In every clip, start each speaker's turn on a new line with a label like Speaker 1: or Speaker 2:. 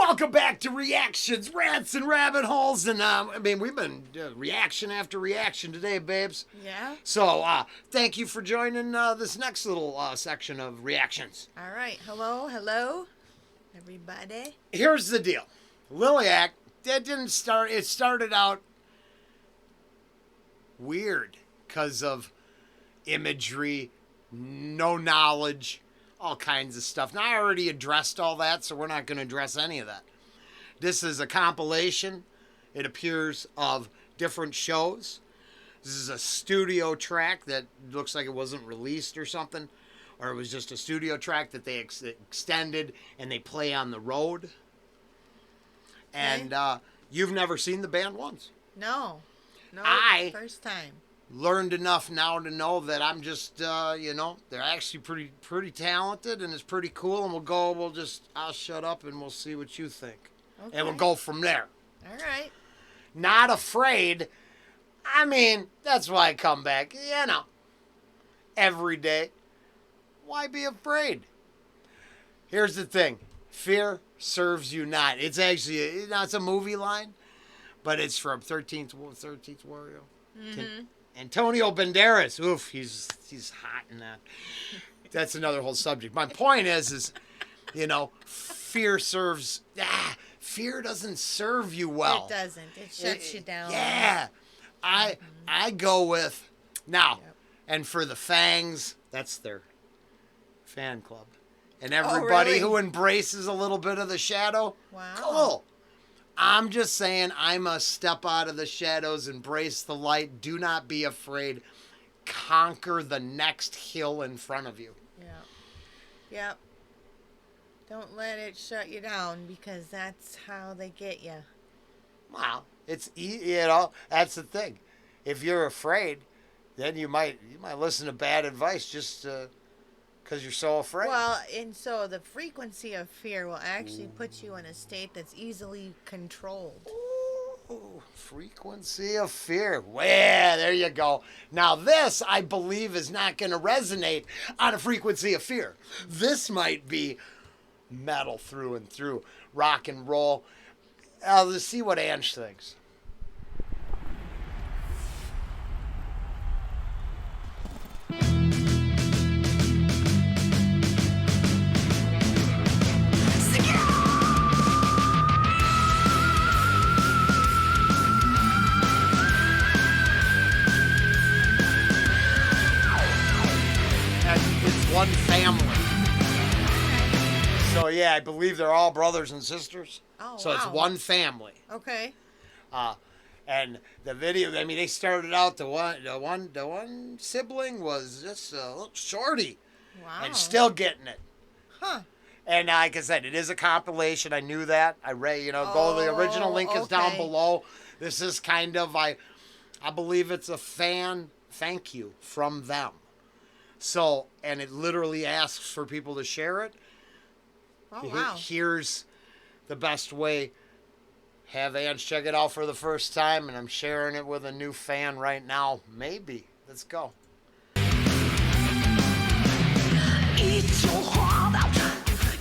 Speaker 1: Welcome back to Reactions, Rants, and Rabbit Holes. And, we've been reaction after reaction today, babes.
Speaker 2: Yeah.
Speaker 1: So, thank you for joining this next little section of reactions.
Speaker 2: All right. Hello, everybody.
Speaker 1: Here's the deal. Liliac, it started out weird because of imagery, no knowledge, all kinds of stuff. Now, I already addressed all that, so we're not going to address any of that. This is a compilation, it appears, of different shows. This is a studio track that looks like it wasn't released or something, or it was just a studio track that they extended and they play on the road. And you've never seen the band once.
Speaker 2: No, first time.
Speaker 1: Learned enough now to know that I'm just, they're actually pretty talented and it's pretty cool. And I'll shut up and we'll see what you think. Okay. And we'll go from there.
Speaker 2: All right.
Speaker 1: Not afraid. That's why I come back, every day. Why be afraid? Here's the thing. Fear serves you not. It's actually, it's a movie line, but it's from 13th Warrior.
Speaker 2: Mm-hmm.
Speaker 1: Antonio Banderas. Oof, he's hot in that. That's another whole subject. My point is, fear doesn't serve you well.
Speaker 2: It doesn't. It shuts you down.
Speaker 1: Yeah. I go with now, and for the Fangs, that's their fan club. And everybody who embraces a little bit of the shadow.
Speaker 2: Wow.
Speaker 1: Cool. I'm just saying I must step out of the shadows, embrace the light. Do not be afraid. Conquer the next hill in front of you.
Speaker 2: Yeah. Yep. Don't let it shut you down because that's how they get you.
Speaker 1: Wow. It's, that's the thing. If you're afraid, then you might listen to bad advice just because you're so afraid.
Speaker 2: Well, and so the frequency of fear will actually put you in a state that's easily controlled.
Speaker 1: Ooh, frequency of fear. Well, there you go. Now this, I believe, is not going to resonate on a frequency of fear. This might be metal through and through, rock and roll. Let's see what Angie thinks. One family. So yeah, I believe they're all brothers and sisters.
Speaker 2: Oh,
Speaker 1: so it's one family.
Speaker 2: Okay.
Speaker 1: And the video, they started out the one sibling was just a little shorty.
Speaker 2: Wow.
Speaker 1: And still getting it.
Speaker 2: Huh.
Speaker 1: And like I said, it is a compilation. I knew that. I read, go to the original link is down below. This is kind of I believe it's a fan thank you from them. So, and it literally asks for people to share it.
Speaker 2: Oh, wow.
Speaker 1: Here's the best way. Have Ange check it out for the first time, and I'm sharing it with a new fan right now. Maybe. Let's go.
Speaker 3: Eat your heart out.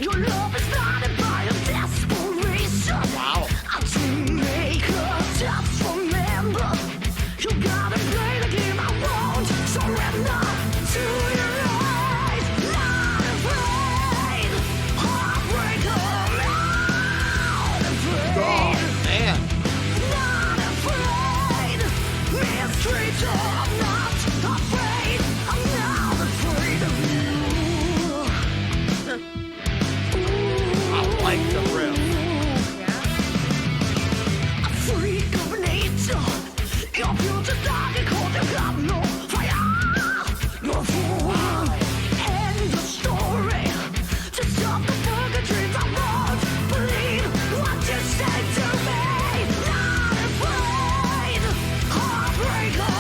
Speaker 3: Your love is blinded by a desperation.
Speaker 1: Wow.
Speaker 3: To make her just remember. You gotta play the game I won't surrender. To your lies, not afraid. Heartbreaker, not afraid.
Speaker 1: Oh, man.
Speaker 3: Not afraid. Mistreated, I'm not afraid. I'm not afraid of you.
Speaker 1: I like the riff.
Speaker 3: A freak of nature. Your future's dark and cold. You got no fire. You're a fool. End the story. To stop the burger dreams I won't believe what you said to me. Not afraid. Heartbreaker.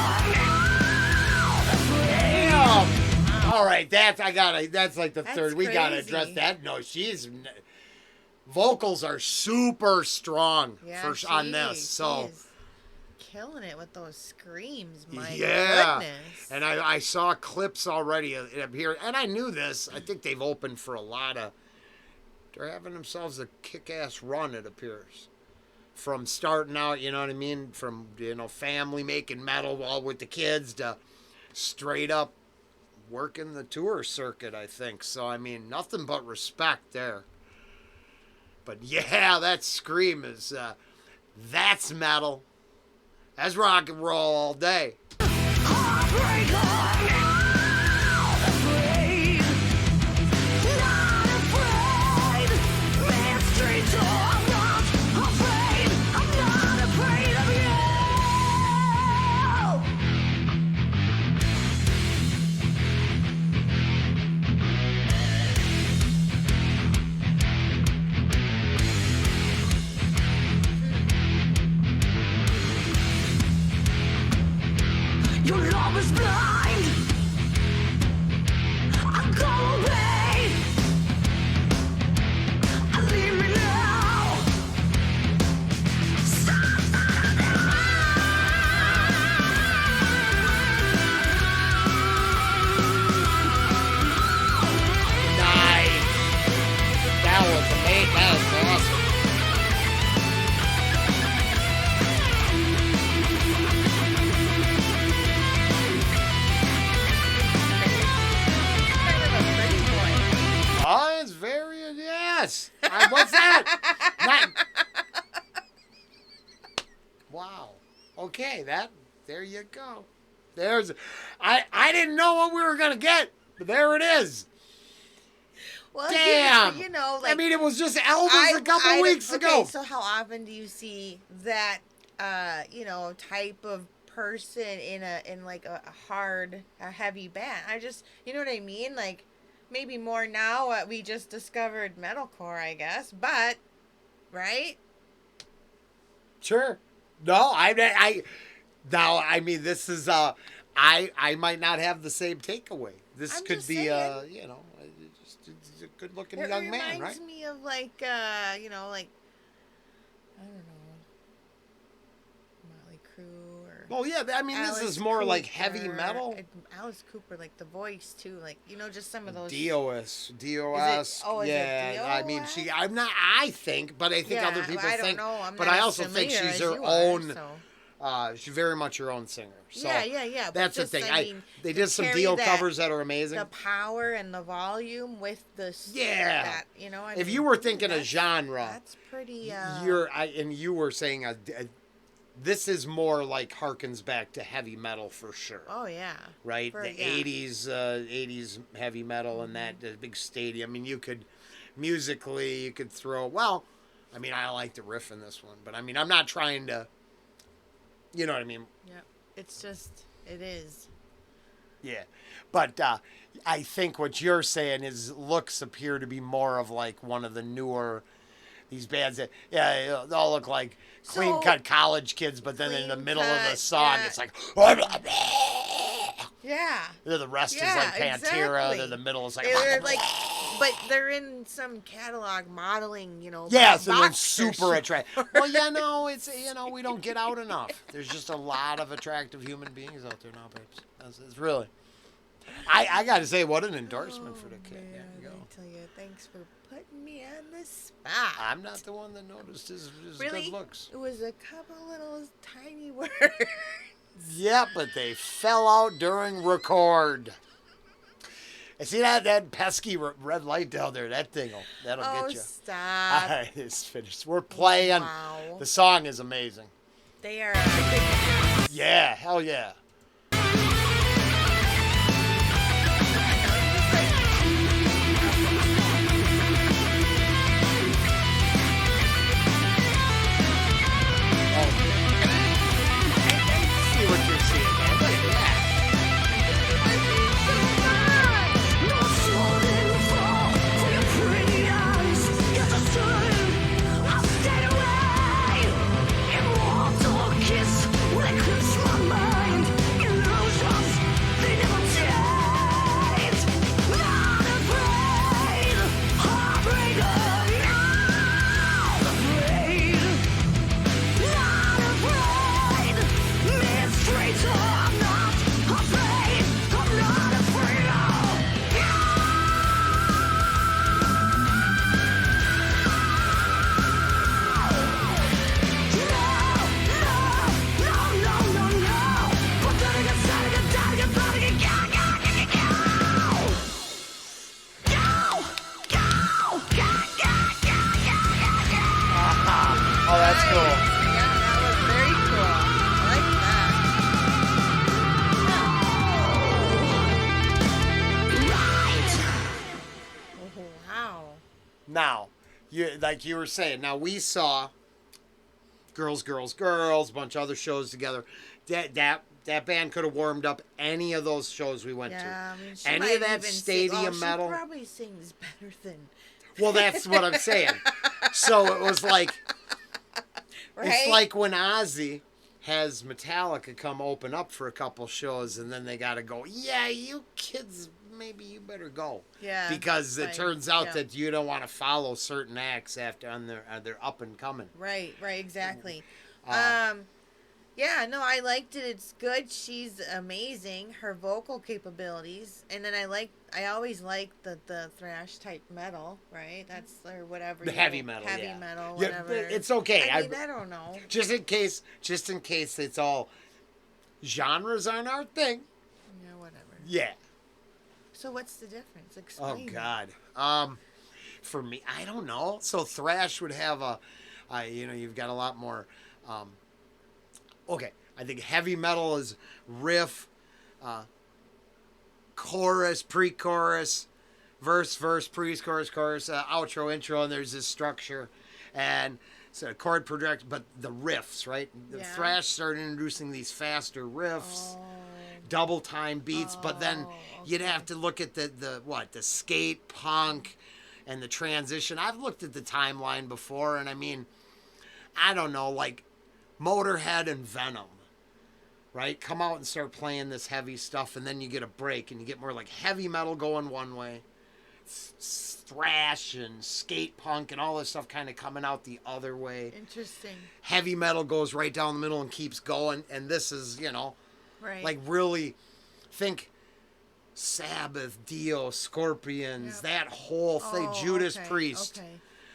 Speaker 3: Not afraid.
Speaker 1: Damn. All right, that's like the third. We gotta
Speaker 2: crazy.
Speaker 1: address that. No, vocals are super strong on this. So
Speaker 2: she's killing it with those screams. My
Speaker 1: yeah,
Speaker 2: goodness.
Speaker 1: and I saw clips already up here, and I knew this. I think they've opened for a lot of they're having themselves a kick-ass run, it appears. From starting out, you know what I mean, from, family making metal while with the kids to straight up working the tour circuit, I think. So, I mean, nothing but respect there. But yeah, that scream is, that's metal. That's rock and roll all day.
Speaker 3: Your love is blind. I go away. Leave me now.
Speaker 1: Nice. That was amazing. That was awesome. Oh, it's very, yes. What's that? Wow. Okay, there you go. I didn't know what we were going to get, but there it is.
Speaker 2: Well,
Speaker 1: Damn.
Speaker 2: like,
Speaker 1: I mean, it was just Elvis a couple weeks ago.
Speaker 2: Okay, so how often do you see that, type of person in like a heavy band? I just, you know what I mean? Like, maybe more now. We just discovered metalcore, I guess, but right?
Speaker 1: Sure. No, I mean, this is I might not have the same takeaway. This
Speaker 2: I'm
Speaker 1: could
Speaker 2: just
Speaker 1: be
Speaker 2: saying.
Speaker 1: He's a good-looking
Speaker 2: It
Speaker 1: young man, right?
Speaker 2: reminds me of like I don't know, Motley Crue or.
Speaker 1: Well, yeah, I mean,
Speaker 2: Alice
Speaker 1: this is more like
Speaker 2: Cooper,
Speaker 1: heavy metal.
Speaker 2: Alice Cooper, like the voice too, like just some of those.
Speaker 1: DOS.
Speaker 2: Is
Speaker 1: yeah.
Speaker 2: it
Speaker 1: I mean,
Speaker 2: DOS?
Speaker 1: I think, but I think other people
Speaker 2: I don't
Speaker 1: think.
Speaker 2: know. I'm
Speaker 1: but
Speaker 2: not
Speaker 1: I
Speaker 2: as
Speaker 1: also think
Speaker 2: familiar
Speaker 1: she's
Speaker 2: as
Speaker 1: her
Speaker 2: you are,
Speaker 1: own.
Speaker 2: so.
Speaker 1: She's very much her own singer. So
Speaker 2: yeah. But
Speaker 1: that's the
Speaker 2: just,
Speaker 1: thing.
Speaker 2: I mean,
Speaker 1: They
Speaker 2: to
Speaker 1: did some
Speaker 2: carry
Speaker 1: Dio
Speaker 2: that-
Speaker 1: covers that are amazing.
Speaker 2: The power and the volume with the.
Speaker 1: Yeah.
Speaker 2: That, I
Speaker 1: If
Speaker 2: mean,
Speaker 1: you were thinking a
Speaker 2: that's-
Speaker 1: genre,
Speaker 2: That's pretty.
Speaker 1: and you were saying this is more like harkens back to heavy metal for sure.
Speaker 2: Oh yeah.
Speaker 1: Right,
Speaker 2: For-
Speaker 1: the
Speaker 2: yeah.
Speaker 1: 80s heavy metal and that the big stadium. I mean, you could throw. Well, I mean, I like the riff in this one, but I mean, I'm not trying to. You know what I mean?
Speaker 2: Yeah. It's just. It is.
Speaker 1: Yeah, but I think what you're saying is looks appear to be more of like one of the newer. These bands that, they all look like clean-cut college kids, but then in the middle of the
Speaker 2: clean-cut,
Speaker 1: song,
Speaker 2: yeah.
Speaker 1: it's like,
Speaker 2: Yeah.
Speaker 1: the rest is
Speaker 2: Yeah,
Speaker 1: like Pantera,
Speaker 2: exactly.
Speaker 1: then the middle is like,
Speaker 2: They're like, but they're in some catalog modeling,
Speaker 1: yeah, so they're
Speaker 2: box
Speaker 1: super
Speaker 2: or
Speaker 1: attractive. Well, it's, we don't get out enough. There's just a lot of attractive human beings out there now, babes. It's really, I got to say, what an endorsement for the kid.
Speaker 2: Man,
Speaker 1: There you go.
Speaker 2: I tell you, thanks for putting me on the spot.
Speaker 1: I'm not the one that noticed his
Speaker 2: Really?
Speaker 1: good looks.
Speaker 2: It was a couple little tiny words.
Speaker 1: Yeah, but they fell out during record. I see that pesky red light down there. That'll get you.
Speaker 2: Stop.
Speaker 1: All right, it's finished. We're playing.
Speaker 2: Wow.
Speaker 1: The song is amazing.
Speaker 2: They are.
Speaker 1: Yeah, hell yeah. See what you're seeing, man. Look at that.
Speaker 3: Kiss when I close my mind.
Speaker 1: That's cool.
Speaker 2: Yeah, that was very cool. I like that. Oh, wow.
Speaker 1: Now, like you were saying, now we saw Girls, Girls, Girls, a bunch of other shows together. That band could have warmed up any of those shows we went
Speaker 2: Yeah,
Speaker 1: to.
Speaker 2: I mean, she
Speaker 1: Any
Speaker 2: might
Speaker 1: of that
Speaker 2: even
Speaker 1: stadium
Speaker 2: sing,
Speaker 1: metal.
Speaker 2: She probably sings better than.
Speaker 1: Well, that's what I'm saying. So it was like,
Speaker 2: Right?
Speaker 1: it's like when Ozzy has Metallica come open up for a couple shows, and then they got to go, yeah, you kids, maybe you better go.
Speaker 2: Yeah.
Speaker 1: Because it
Speaker 2: right,
Speaker 1: turns out
Speaker 2: yeah.
Speaker 1: that you don't want to follow certain acts after they're up and coming.
Speaker 2: Right, exactly.
Speaker 1: Uh,
Speaker 2: Yeah, no, I liked it. It's good. She's amazing. Her vocal capabilities, and then I always liked the thrash type metal, right? That's or whatever.
Speaker 1: The heavy metal,
Speaker 2: heavy
Speaker 1: yeah.
Speaker 2: metal,
Speaker 1: Yeah,
Speaker 2: whatever.
Speaker 1: it's okay.
Speaker 2: I mean, I don't know.
Speaker 1: Just in case it's all genres aren't our thing.
Speaker 2: Yeah, whatever.
Speaker 1: Yeah.
Speaker 2: So what's the difference?
Speaker 1: Oh
Speaker 2: Explain.
Speaker 1: God. For me, I don't know. So thrash would have you've got a lot more. Okay, I think heavy metal is riff, chorus, pre-chorus, verse, pre-chorus, chorus, outro, intro, and there's this structure, and so chord progression, but the riffs, right? The
Speaker 2: Yeah.
Speaker 1: thrash started introducing these faster riffs,
Speaker 2: Oh,
Speaker 1: double time beats, but then you'd
Speaker 2: okay.
Speaker 1: have to look at the skate punk and the transition. I've looked at the timeline before, and I mean, I don't know, like Motorhead and Venom, right? Come out and start playing this heavy stuff, and then you get a break, and you get more like heavy metal going one way, thrash and skate punk and all this stuff kind of coming out the other way.
Speaker 2: Interesting.
Speaker 1: Heavy metal goes right down the middle and keeps going, and this is,
Speaker 2: Right.
Speaker 1: like really think Sabbath, Dio, Scorpions,
Speaker 2: Yep.
Speaker 1: that whole thing,
Speaker 2: Oh,
Speaker 1: Judas
Speaker 2: okay,
Speaker 1: Priest.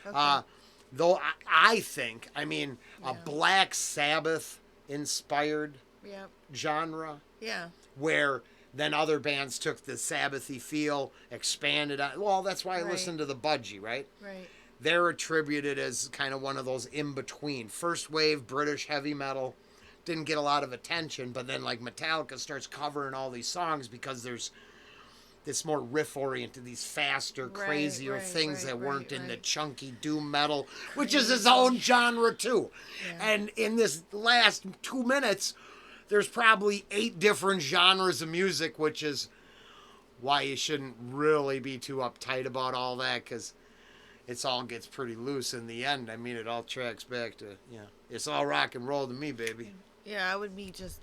Speaker 2: Okay.
Speaker 1: Though I think, a
Speaker 2: Yeah.
Speaker 1: Black Sabbath inspired
Speaker 2: Yep.
Speaker 1: genre
Speaker 2: Yeah.
Speaker 1: where then other bands took the Sabbathy feel, expanded on. Well, that's why I
Speaker 2: Right.
Speaker 1: listened to the Budgie, right?
Speaker 2: Right.
Speaker 1: They're attributed as kind of one of those in between. First wave British heavy metal didn't get a lot of attention, but then like Metallica starts covering all these songs because there's this more riff oriented, these faster,
Speaker 2: Right,
Speaker 1: crazier
Speaker 2: right,
Speaker 1: things that
Speaker 2: right,
Speaker 1: weren't in the
Speaker 2: right.
Speaker 1: chunky doom metal, which is its own genre too.
Speaker 2: Yeah.
Speaker 1: And in this last 2 minutes, there's probably 8 different genres of music, which is why you shouldn't really be too uptight about all that, because it all gets pretty loose in the end. I mean, it all tracks back to, it's all rock and roll to me, baby.
Speaker 2: Yeah, I would be just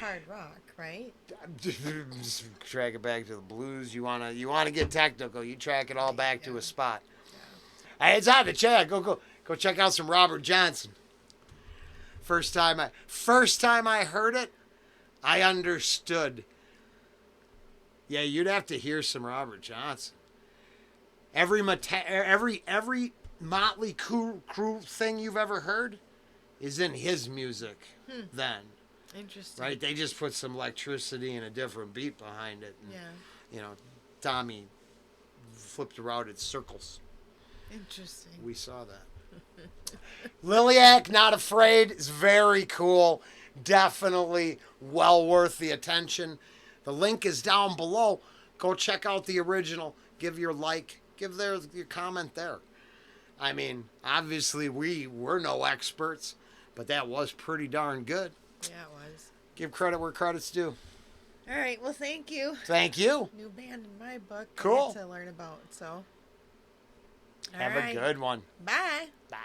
Speaker 2: hard rock, right?
Speaker 1: Just track it back to the blues. You wanna get technical. You track it all back to a spot. Hey, it's on the chat. Go check out some Robert Johnson. First time I heard it, I understood. Yeah, you'd have to hear some Robert Johnson. Every Motley Crue thing you've ever heard is in his music then.
Speaker 2: Interesting.
Speaker 1: Right? They just put some electricity and a different beat behind it. And,
Speaker 2: Yeah.
Speaker 1: Tommy flipped around in circles.
Speaker 2: Interesting.
Speaker 1: We saw that. Liliac, Not Afraid is very cool. Definitely well worth the attention. The link is down below. Go check out the original. Give your like. Give your comment there. I mean, obviously we're no experts, but that was pretty darn good.
Speaker 2: Yeah, it was.
Speaker 1: Give credit where credit's due.
Speaker 2: All right. Well, thank you.
Speaker 1: Thank you.
Speaker 2: New band in my book.
Speaker 1: Cool.
Speaker 2: To learn about. So.
Speaker 1: Have
Speaker 2: All right.
Speaker 1: a good one.
Speaker 2: Bye.
Speaker 1: Bye.